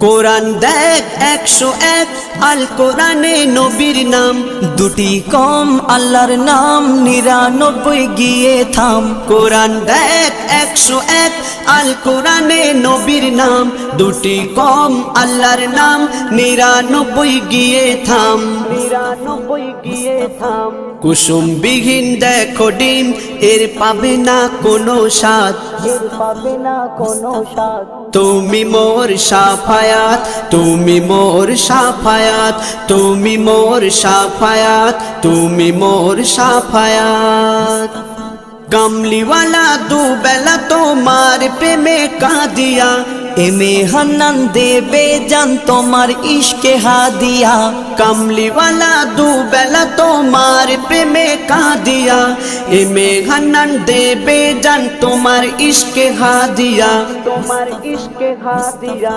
কোরআন দেখ 101 আল কোরআনে নবীর নাম, দুটি কম আল্লাহর নাম 99 গিয়ে থাম। কোরআন দেখ 101 আল কোরআনে নবীর নাম, দুটি কম আল্লাহর নাম 99 গিয়ে থাম। 99 গিয়ে থাম। কুসুমবিহীন দেখো ডিম, এর পাবে না কোনো স্বাদ, এর পাবে না কোনো স্বাদ। তুমি মোর শাফায়াত, তুমি মোর শাফায়াত, তুমি মোর শাফায়াত, তুমি মোর শাফায়াত। কামলিওয়ালা দুবেলা তোমার প্রেমে কাঁদিয়া, এমে হান্নান দেবে জান তোমার ইশকে হাদিয়া। কামলিওয়ালা দুবেলা তোমার প্রেমে কাঁদিয়া, এমে হান্নান দেবে জান তোমার ইশকে হাদিয়া, তোমার ইশকে হাদিয়া।